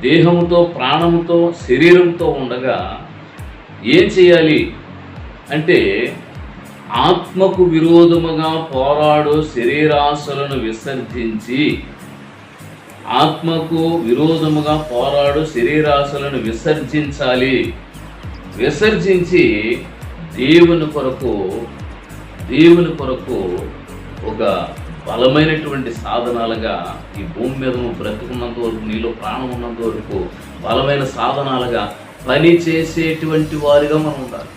దేహముతో ప్రాణముతో శరీరంతో ఉండగా ఏం చేయాలి అంటే, ఆత్మకు విరోధముగా పోరాడు శరీరాశలను విసర్జించి, ఆత్మకు విరోధముగా పోరాడు శరీరాశలను విసర్జించాలి. విసర్జించి దేవుని కొరకు ఒక బలమైనటువంటి సాధనాలుగా, ఈ భూమి మీద నువ్వు బ్రతుకున్నంత వరకు, నీలో ప్రాణం ఉన్నంత వరకు బలమైన సాధనాలుగా పని చేసేటువంటి వారిగా మనం ఉండాలి.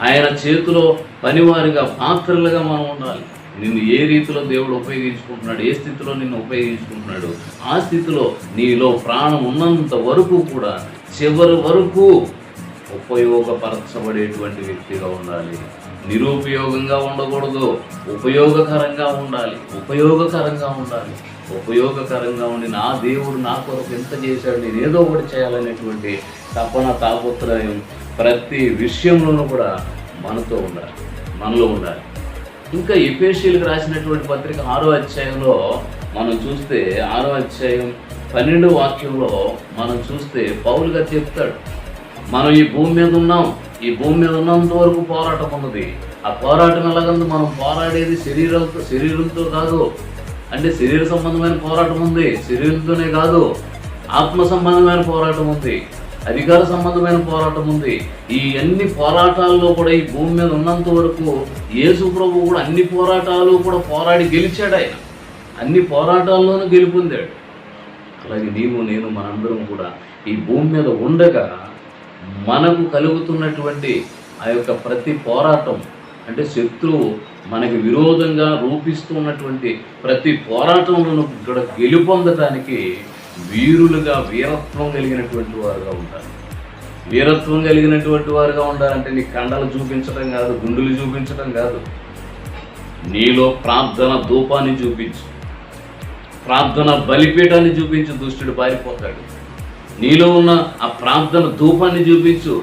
ఆయన చేతిలో పనివారిగా, పాత్రలుగా మనం ఉండాలి. నిన్ను ఏ రీతిలో దేవుడు ఉపయోగించుకుంటున్నాడు, ఏ స్థితిలో నిన్ను ఉపయోగించుకుంటున్నాడు, ఆ స్థితిలో నీలో ప్రాణం ఉన్నంత వరకు కూడా చివరి వరకు ఉపయోగపరచబడేటువంటి వ్యక్తిగా ఉండాలి. నిరుపయోగంగా ఉండకూడదు, ఉపయోగకరంగా ఉండాలి. ఉపయోగకరంగా ఉండి నా దేవుడు నా కొరకు ఎంత చేశాడు, నేను ఏదో ఒకటి చేయాలనేటువంటి తపన, తాపత్రయం ప్రతి విషయంలోనూ కూడా మనలో ఉండాలి. ఇంకా ఎఫెసీయులకు రాసినటువంటి పత్రిక 6వ అధ్యాయంలో మనం చూస్తే, 6వ అధ్యాయం 12వ వాక్యంలో మనం చూస్తే పౌలు గారు చెప్తాడు, మనం ఈ భూమి మీద ఉన్నాం, ఈ భూమి మీద ఉన్నంత వరకు పోరాటం ఉన్నది. ఆ పోరాటం ఎలాగంది? మనం పోరాడేది శరీరంతో కాదు. అంటే శరీర సంబంధమైన పోరాటం ఉంది, శరీరంతోనే కాదు, ఆత్మ సంబంధమైన పోరాటం ఉంది, అధికార సంబంధమైన పోరాటం ఉంది. ఈ అన్ని పోరాటాల్లో కూడా ఈ భూమి మీద ఉన్నంత వరకు యేసు ప్రభువు కూడా అన్ని పోరాటాలు కూడా పోరాడి గెలిచాడు. ఆయన అన్ని పోరాటాల్లోనూ గెలుపొందాడు. అలాగే నేను మనందరం కూడా ఈ భూమి మీద ఉండగా మనకు కలుగుతున్నటువంటి ఆ యొక్క ప్రతి పోరాటం, అంటే శత్రువు మనకి విరోధంగా రూపిస్తూ ఉన్నటువంటి ప్రతి పోరాటంలోనూ కూడా గెలుపొందటానికి వీరులుగా, వీరత్వం కలిగినటువంటి వారుగా ఉంటారు. వీరత్వం కలిగినటువంటి వారుగా ఉండాలంటే నీ కండలు చూపించడం కాదు, గుండులు చూపించడం కాదు. నీలో ప్రార్థన ధూపాన్ని చూపించు, ప్రార్థన బలిపీఠాన్ని చూపించు, దుష్టుడు పారిపోతాడు. నీలో ఉన్న ఆ ప్రార్థన ధూపాన్ని చూపించు,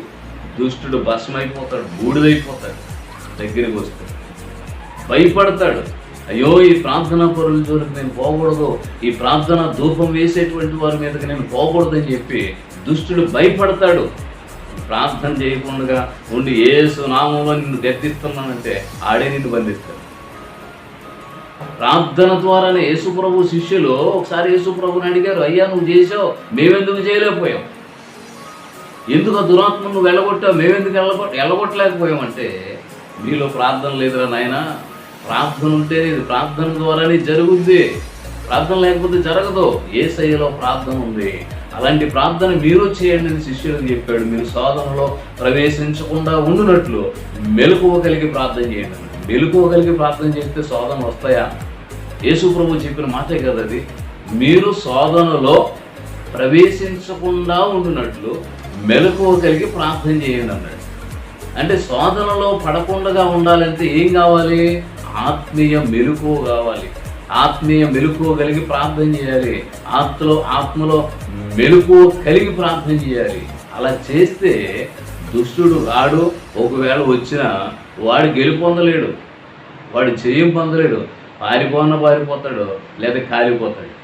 దుష్టుడు భస్మైపోతాడు, బూడిదైపోతాడు. దగ్గరికి వస్తాడు, భయపడతాడు. అయ్యో, ఈ ప్రార్థనా పరుల జోలికి నేను పోకూడదు, ఈ ప్రార్థన ధూపం వేసేటువంటి వారి మీదకి నేను పోకూడదని చెప్పి దుష్టుడు భయపడతాడు. ప్రార్థన చేయకుండా ఉండి యేసు నామంలో నిన్ను గద్దిస్తున్నానంటే ఆడే నిన్ను బంధిస్తాడు. ప్రార్థన ద్వారానే యేసు ప్రభు శిష్యులు ఒకసారి యేసు ప్రభుని అడిగారు, అయ్యా నువ్వు చేసావు, మేమెందుకు చేయలేకపోయాం? ఎందుకు ఆ దురాత్మను నువ్వు వెళ్ళగొట్టావు, మేమెందుకు వెళ్ళగొట్టలేకపోయామంటే, మీలో ప్రార్థన లేదురా నాయనా, ప్రార్థన ఉంటేనే, ఇది ప్రార్థన ద్వారానే జరుగుద్ది, ప్రార్థన లేకపోతే జరగదు. యేసయ్యలో ప్రార్థన ఉంది, అలాంటి ప్రార్థన మీరు చేయండి అని శిష్యులకు చెప్పాడు. మీరు శోధనలో ప్రవేశించకుండా ఉండునట్లు మెలకువ కలిగి ప్రార్థన చేయండి. మెలకువ కలిగి ప్రార్థన చేస్తే శోధన వస్తాయా? యేసు ప్రభు చెప్పిన మాటే కదా అది. మీరు శోధనలో ప్రవేశించకుండా ఉండునట్లు మెలకువ కలిగి ప్రార్థన చేయండి అన్నాడు. అంటే శోధనలో పడకుండా ఉండాలంటే ఏం కావాలి? ఆత్మీయ మెలకువ కావాలి. ఆత్మీయ మెలకువ కలిగి ప్రార్థన చేయాలి. ఆత్మలో మెలకువ కలిగి ప్రార్థన చేయాలి. అలా చేస్తే దుష్టుడు రాడు. ఒకవేళ వచ్చినా వాడు గెలుపొందలేడు, వాడు జయం పొందలేడు. పారిపోతాడు, లేదా కాలిపోతాడు.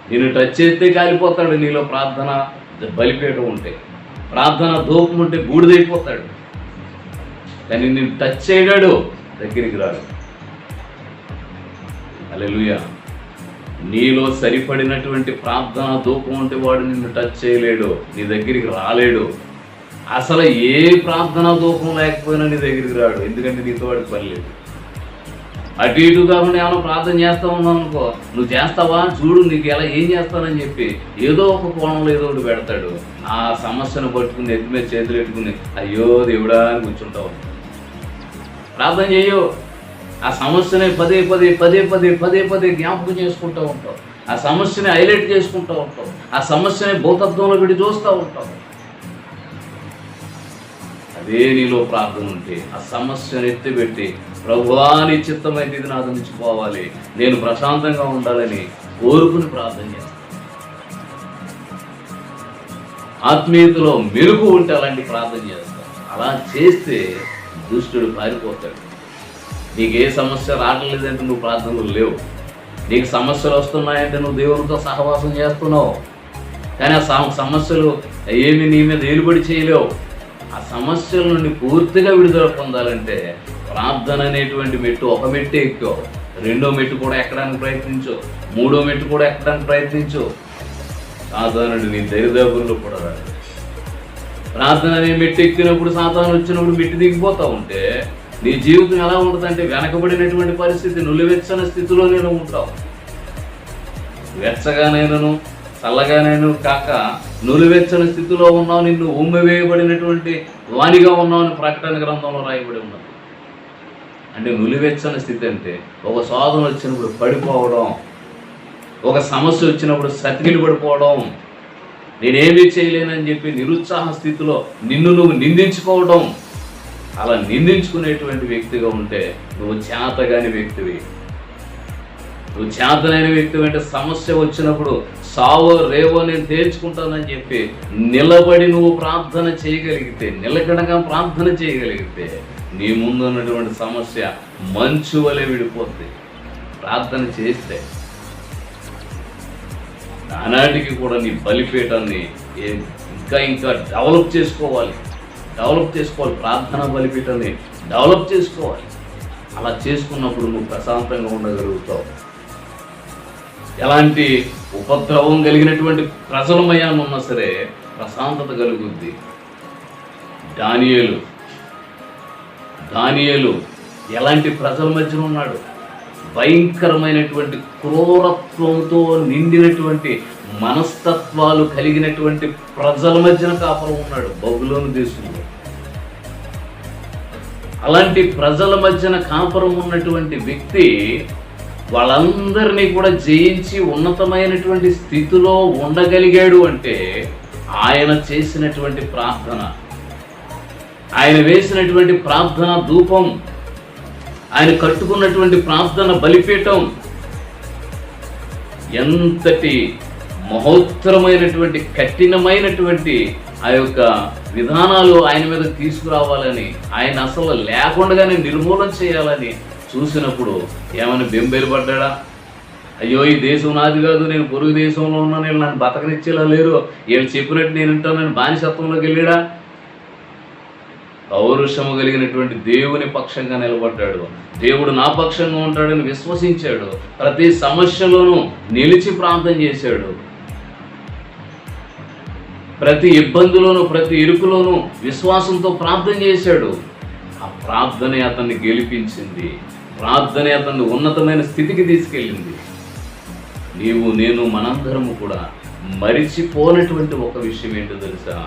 నేను టచ్ చేస్తే కాలిపోతాడు. నీలో ప్రార్థన బలిపీఠం ఉంటే, ప్రార్థన ధూపం ఉంటే బూడిదైపోతాడు. కానీ నేను టచ్ చేయడాడు, దగ్గరికి రాడు. హల్లెలూయా. నీలో సరిపడినటువంటి ప్రార్థన ధూపం ఉంటే వాడు నిన్ను టచ్ చేయలేడు, నీ దగ్గరికి రాలేడు. అసలు ఏ ప్రార్థన ధూపం లేకపోయినా నీ దగ్గరికి రాడు, ఎందుకంటే నీతో వాడికి పని లేదు. అటు ఇటు కాకుండా ఏమైనా ప్రార్థన చేస్తా ఉన్నావు అనుకో, నువ్వు చేస్తావా చూడు, నీకు ఎలా ఏం చేస్తానని చెప్పి ఏదో ఒక కోణంలో ఏదో ఒకటి పెడతాడు. ఆ సమస్యను పట్టుకుని ఎత్తి మీద చేతులు పెట్టుకుని అయ్యో దేవుడా అని కూర్చుంటావు. ప్రార్థన చేయు. ఆ సమస్యని పదే పదే పదే పదే పదే పదే జ్ఞాపకం చేసుకుంటూ ఉంటావు. ఆ సమస్యని హైలైట్ చేసుకుంటూ ఉంటావు. ఆ సమస్యని భౌతత్వంలో విడి చూస్తూ ఉంటావు. అదే నీలో ప్రార్థన ఉంటే ఆ సమస్యను ఎత్తిపెట్టి, ప్రభువా నీ చిత్తమైతే ఇది నాతో నుంచి పోవాలి, నేను ప్రశాంతంగా ఉండాలని కోరుకుని ప్రార్థన చేస్తాను. ఆత్మీయతలో మెరుగు ఉంటే అలాంటి ప్రార్థన చేస్తాం. అలా చేస్తే దుష్టుడు పారిపోతాడు. నీకు ఏ సమస్య రావట్లేదంటే నువ్వు ప్రార్థనలు లేవు. నీకు సమస్యలు వస్తున్నాయంటే నువ్వు దేవునితో సహవాసం చేస్తున్నావు. కానీ ఆ సమస్యలు ఏమి నీ మీద ఏలుబడి చేయలేవు. ఆ సమస్యల నుండి పూర్తిగా విడుదల పొందాలంటే ప్రార్థన అనేటువంటి మెట్టు ఒక మెట్టు ఎక్కువ, రెండో మెట్టు కూడా ఎక్కడానికి ప్రయత్నించు, మూడో మెట్టు కూడా ఎక్కడానికి ప్రయత్నించు. సాతానుడు నీ దరిదాపుల్లో కూడా రాదు. ప్రార్థన అనే మెట్టు ఎక్కినప్పుడు సాతాను వచ్చినప్పుడు మెట్టు దిగిపోతూ ఉంటే నీ జీవితం ఎలా ఉంటుందంటే వెనకబడినటువంటి పరిస్థితి, నులివెచ్చని స్థితిలో నేను ఉంటావు. వెచ్చగానైనను చల్లగానైనా కాక నులివెచ్చని స్థితిలో ఉన్నావు, నిన్ను ఉమ్మివేయబడినటువంటి వాణిగా ఉన్నావు అని ప్రకటన గ్రంథంలో రాయబడి ఉన్నది. అంటే నులివెచ్చని స్థితి అంటే ఒక శోధన వచ్చినప్పుడు పడిపోవడం, ఒక సమస్య వచ్చినప్పుడు సతికిలు పడిపోవడం, నేనేమీ చేయలేనని చెప్పి నిరుత్సాహ స్థితిలో నిన్ను నువ్వు నిందించుకోవడం. అలా నిందించుకునేటువంటి వ్యక్తిగా ఉంటే నువ్వు చేతగాని వ్యక్తివి. నువ్వు చేతనైన వ్యక్తివి అంటే సమస్య వచ్చినప్పుడు సావో రేవో నేను తేల్చుకుంటానని చెప్పి నిలబడి నువ్వు ప్రార్థన చేయగలిగితే, నిలకడగా ప్రార్థన చేయగలిగితే నీ ముందు ఉన్నటువంటి సమస్య మంచు వలె విడిపోద్ది. ప్రార్థన చేస్తే ఆనాటికి కూడా నీ బలిపీఠాన్ని ఇంకా ఇంకా డెవలప్ చేసుకోవాలి. ప్రార్థనా బలిపీఠాన్ని డెవలప్ చేసుకోవాలి. అలా చేసుకున్నప్పుడు నువ్వు ప్రశాంతంగా ఉండగలుగుతావు. ఎలాంటి ఉపద్రవం కలిగినటువంటి ప్రజలమయాన్ని ఉన్నా సరే ప్రశాంతత కలుగుద్ది. దానియేలు ఎలాంటి ప్రజల మధ్యన ఉన్నాడు? భయంకరమైనటువంటి క్రూరత్వంతో నిండినటువంటి మనస్తత్వాలు కలిగినటువంటి ప్రజల మధ్యన కాపురం ఉన్నాడు బబులోను దేశంలో. అలాంటి ప్రజల మధ్యన కాపురం ఉన్నటువంటి వ్యక్తి వాళ్ళందరినీ కూడా జయించి ఉన్నతమైనటువంటి స్థితిలో ఉండగలిగాడు అంటే ఆయన చేసినటువంటి ప్రార్థన, ఆయన వేసినటువంటి ప్రార్థన ధూపం, ఆయన కట్టుకున్నటువంటి ప్రార్థన బలిపీఠం ఎంతటి మహోత్తరమైనటువంటి కఠినమైనటువంటి ఆ యొక్క విధానాలు ఆయన మీద తీసుకురావాలని, ఆయన అసలు లేకుండానే నిర్మూలన చేయాలని చూసినప్పుడు ఏమైనా బెంబేలు పడ్డా? అయ్యో ఈ దేశం నాది కాదు, నేను పొరుగు దేశంలో ఉన్నాను, వీళ్ళు నన్ను బతకనిచ్చేలా లేరు, వీళ్ళు చెప్పినట్టు నేను వింటానని బానిసత్వంలోకి వెళ్ళాడా? పౌరుషము కలిగినటువంటి దేవుని పక్షంగా నిలబడ్డాడు. దేవుడు నా పక్షంగా ఉంటాడని విశ్వసించాడు. ప్రతి సమస్యలోనూ నిలిచి ప్రార్థన చేశాడు. ప్రతి ఇబ్బందిలోనూ ప్రతి ఇరుకులోనూ విశ్వాసంతో ప్రార్థన చేశాడు. ఆ ప్రార్థనే అతన్ని గెలిపించింది. ప్రార్థనే అతన్ని ఉన్నతమైన స్థితికి తీసుకెళ్ళింది. నీవు నేను మనందరము కూడా మరిచిపోనటువంటి ఒక విషయం ఏంటో తెలుసా?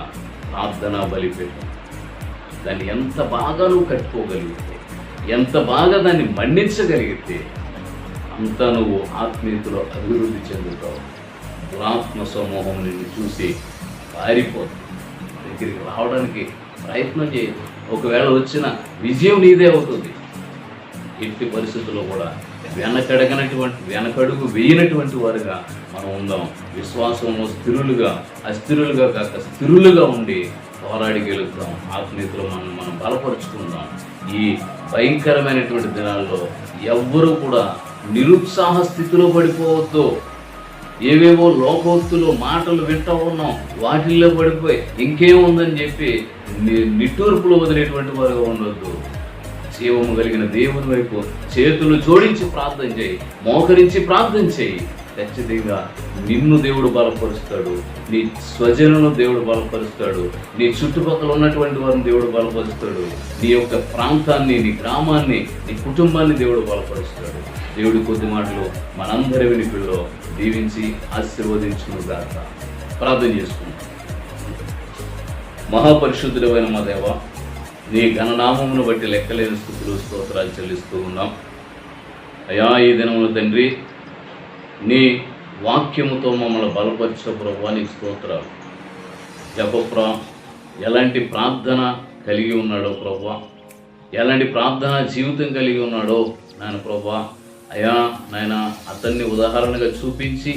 ప్రార్థనా బలిపీఠం. దాన్ని ఎంత బాగా నువ్వు కట్టుకోగలిగితే, ఎంత బాగా దాన్ని మన్నించగలిగితే అంత నువ్వు ఆత్మీయతలో అభివృద్ధి చెందుతావు. దురాత్మ సమూహం నిన్ను చూసి పారిపోతుంది, దగ్గరికి రావడానికి ప్రయత్నం చేయదు. ఒకవేళ వచ్చిన విజయం నీదే అవుతుంది. ఎట్టి పరిస్థితుల్లో కూడా వెనకడుగు వేయనటువంటి వారుగా మనం ఉందాం. విశ్వాసంలో స్థిరులుగా, అస్థిరులుగా కాక స్థిరులుగా ఉండి పోరాడి గెలుద్దాం. ఆత్మీయతలో మనం బలపరుచుకుందాం. ఈ భయంకరమైనటువంటి దినాల్లో ఎవ్వరూ కూడా నిరుత్సాహ స్థితిలో పడిపోవద్దు. ఏవేవో లోకోక్తులు మాటలు వింటూ ఉన్నాం, వాటిల్లో పడిపోయి ఇంకేముందని చెప్పి నిట్టూర్పులు వదిలేటువంటి వారుగా ఉండొద్దు. జీవము కలిగిన దేవుని వైపు చేతులు జోడించి ప్రార్థన చేయి, మోకరించి ప్రార్థన చేయి. ఖచ్చితంగా నిన్ను దేవుడు బలపరుస్తాడు, నీ స్వజనులను దేవుడు బలపరుస్తాడు, నీ చుట్టుపక్కల ఉన్నటువంటి వారిని దేవుడు బలపరుస్తాడు, నీ యొక్క ప్రాంతాన్ని, నీ గ్రామాన్ని, నీ కుటుంబాన్ని దేవుడు బలపరుస్తాడు. దేవుడి కొద్ది మాటలు మనందరి వినికిడిలో దీవించి ఆశీర్వదించునుగాక. ప్రార్థన చేసుకుంటాం. మహాపరిశుద్ధుడైన మా దేవ, నీ ఘననామమును బట్టి లెక్కలేని స్థుతులు స్తోత్రాలు చెల్లిస్తూ ఉన్నాం. అయా ఈ దినములు తండ్రి నీ వాక్యముతో మమ్మల్ని బలపరిచే ప్రభువా నీకు స్తోత్రాలు. జపప్రా ఎలాంటి ప్రార్థన కలిగి ఉన్నాడో ప్రభువా, ఎలాంటి ప్రార్థన జీవితం కలిగి ఉన్నాడో నాయన ప్రభువా, అయా నాయన అతన్ని ఉదాహరణగా చూపించి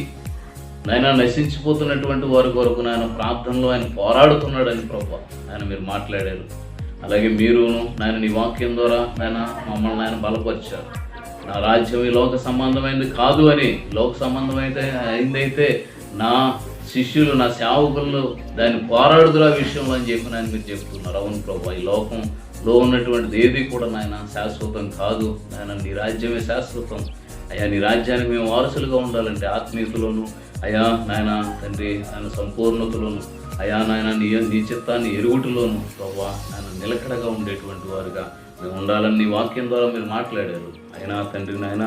నాయన నశించిపోతున్నటువంటి వారి కొరకు నాయన ప్రార్థనలో ఆయన పోరాడుతున్నాడని ప్రభువా ఆయన మీరు మాట్లాడారు. అలాగే మీరును నాయన నీ వాక్యం ద్వారా నాయన మమ్మల్ని ఆయన బలపరిచారు. నా రాజ్యం ఈ లోక సంబంధమైనది కాదు అని, లోక సంబంధమైతే అయిందైతే నా శిష్యులు నా సేవకులు దాన్ని పోరాడుదురు ఆ విషయంలో అని చెప్పి నాయన మీరు చెప్తున్నారు. అవును ప్రభువా, ఈ లోకంలో ఉన్నటువంటిది ఏది కూడా నాయన శాశ్వతం కాదు నాయన, నీ రాజ్యమే శాశ్వతం. అయ్యా నీ రాజ్యానికి మేము వారసులుగా ఉండాలంటే ఆత్మీయతలోను అయా నాయన తండ్రి ఆయన సంపూర్ణతలోను అయా నాయన నీ చిత్తాన్ని ఎరుగుటలోను ప్రభువా ఆయన నిలకడగా ఉండేటువంటి వారుగా మేము ఉండాలని నీ వాక్యం ద్వారా మీరు మాట్లాడారు. అయినా తండ్రి నాయన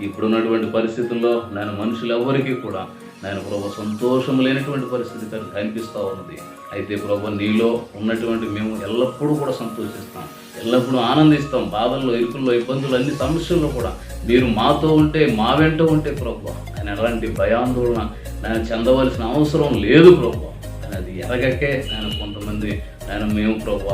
ఇప్పుడున్నటువంటి పరిస్థితుల్లో నాయన మనుషులు ఎవరికి కూడా నాయన ప్రభు సంతోషం లేనటువంటి పరిస్థితి కనిపిస్తూ ఉన్నది. అయితే ప్రభు నీలో ఉన్నటువంటి మేము ఎల్లప్పుడూ కూడా సంతోషిస్తాం, ఎల్లప్పుడూ ఆనందిస్తాం. బాధల్లో, ఇరుకుల్లో, ఇబ్బందులు, అన్ని సమస్యల్లో కూడా మీరు మాతో ఉంటే, మా వెంట ఉంటే ప్రభు ఆయన ఎలాంటి భయాందోళన నేను చెందవలసిన అవసరం లేదు ప్రభు. అది ఎరగకే నేను కొంతమంది ఆయన మేము ప్రభు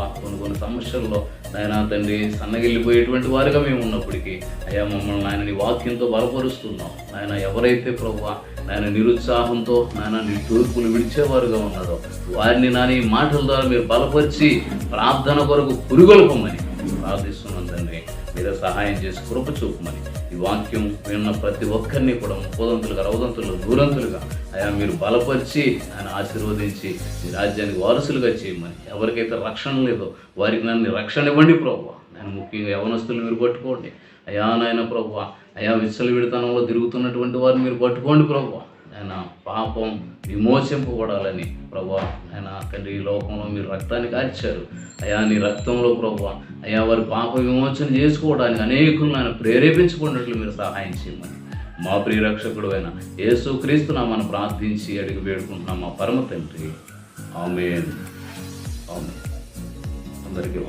కొన్ని సమస్యల్లో నాయన తండ్రి సన్నగిల్లిపోయేటువంటి వారిగా మేము ఉన్నప్పటికీ అయ్యా మమ్మల్ని ఆయన నీ వాక్యంతో బలపరుస్తున్నాం. ఆయన ఎవరైతే ప్రభు ఆయన నిరుత్సాహంతో నాయన నీ తూర్పులు విడిచేవారుగా ఉన్నారో వారిని నా ఈ మాటల ద్వారా మీరు బలపరిచి ప్రార్థన కొరకు పురుగొల్పమని ప్రార్థిస్తున్నాం తండ్రి. మీరే సహాయం చేసి కృప చూపమని ఈ వాక్యం విన్న ప్రతి ఒక్కరిని కూడా 30 60 100 అయా మీరు బలపరిచి ఆయన ఆశీర్వదించి ఈ రాజ్యానికి వారసులుగా చేయమని, ఎవరికైతే రక్షణ లేదో వారికి నన్ను రక్షణ ఇవ్వండి ప్రభువా. నేను ముఖ్యంగా యవనస్తులు మీరు పట్టుకోండి అయా నాయన ప్రభువా. అయా విచ్చలవిడితనంలో తిరుగుతున్నటువంటి వారిని మీరు పట్టుకోండి ప్రభువా. ఆయన పాపం విమోచింపబడాలని ప్రభువా ఆయన తండ్రి ఈ లోకంలో మీరు రక్తాన్ని కార్చారు అయా, నీ రక్తంలో ప్రభువా అయా వారి పాప విమోచన చేసుకోవడానికి అనేకులను ఆయన ప్రేరేపించుకున్నట్లు మీరు సహాయం చేయమని మా ప్రియరక్షకుడు అయిన యేసుక్రీస్తు నామమున ప్రార్థించి అడిగి వేడుకుంటున్నాం మా పరమ తండ్రి. ఆమేన్. ఆమేన్. అందరికీ